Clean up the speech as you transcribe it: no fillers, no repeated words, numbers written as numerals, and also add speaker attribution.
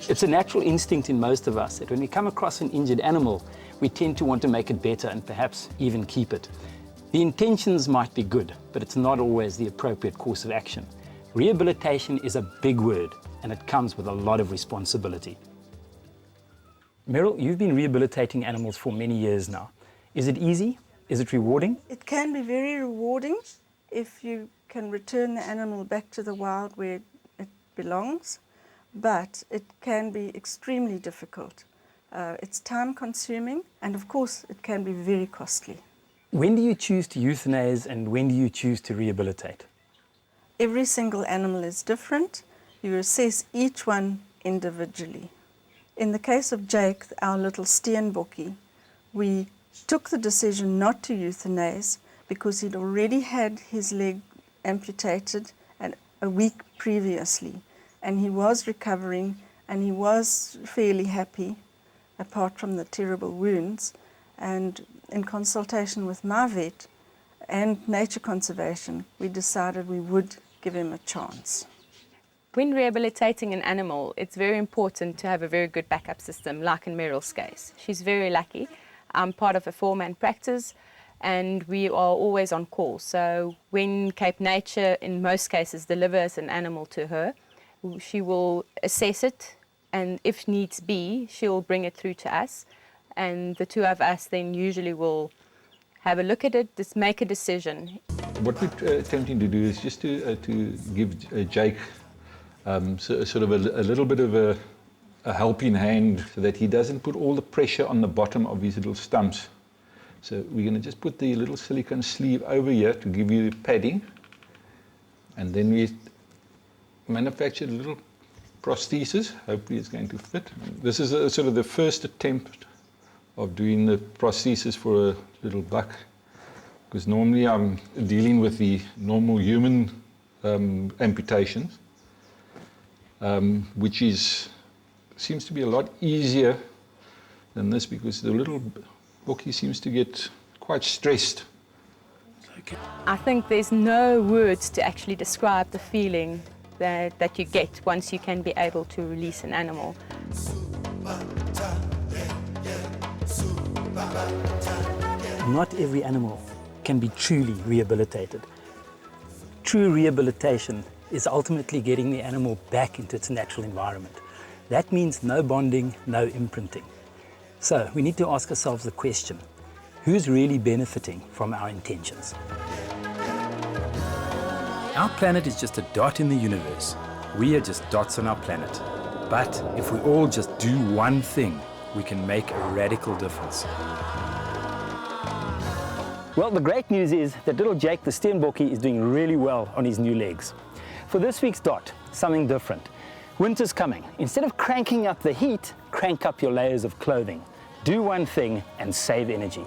Speaker 1: It's a natural instinct in most of us that when we come across an injured animal, we tend to want to make it better and perhaps even keep it. The intentions might be good, but it's not always the appropriate course of action. Rehabilitation is a big word, and it comes with a lot of responsibility. Meryl, you've been rehabilitating animals for many years now. Is it easy? Is it rewarding?
Speaker 2: It can be very rewarding if you can return the animal back to the wild where it belongs, but it can be extremely difficult. It's time-consuming, and of course, it can be very costly.
Speaker 1: When do you choose to euthanize and when do you choose to rehabilitate?
Speaker 2: Every single animal is different. You assess each one individually. In the case of Jake, our little steenbokkie, we took the decision not to euthanize because he'd already had his leg amputated a week previously, and he was recovering and he was fairly happy, apart from the terrible wounds. And in consultation with my vet and Nature Conservation, we decided we would give him a chance.
Speaker 3: When rehabilitating an animal, it's very important to have a very good backup system, like in Meryl's case. She's very lucky. I'm part of a 4-man practice, and we are always on call. So when Cape Nature, in most cases, delivers an animal to her, she will assess it, and if needs be, she will bring it through to us. And the two of us then usually will have a look at it, just make a decision.
Speaker 4: What we're attempting to do is just to give Jake sort of a little bit of a helping hand so that he doesn't put all the pressure on the bottom of his little stumps. So we're going to just put the little silicone sleeve over here to give you the padding, and then we manufactured a little prosthesis. Hopefully it's going to fit. This is sort of the first attempt of doing the prosthesis for a little buck, because normally I'm dealing with the normal human amputations, which seems to be a lot easier than this, because the little bokkie seems to get quite stressed.
Speaker 3: I think there's no words to actually describe the feeling that you get once you can be able to release an animal.
Speaker 1: Not every animal can be truly rehabilitated. True rehabilitation is ultimately getting the animal back into its natural environment. That means no bonding, no imprinting. So we need to ask ourselves the question, who's really benefiting from our intentions? Our planet is just a dot in the universe. We are just dots on our planet. But if we all just do one thing, we can make a radical difference. Well, the great news is that little Jake the steenbokkie is doing really well on his new legs. For this week's dot, something different. Winter's coming. Instead of cranking up the heat, crank up your layers of clothing. Do one thing and save energy.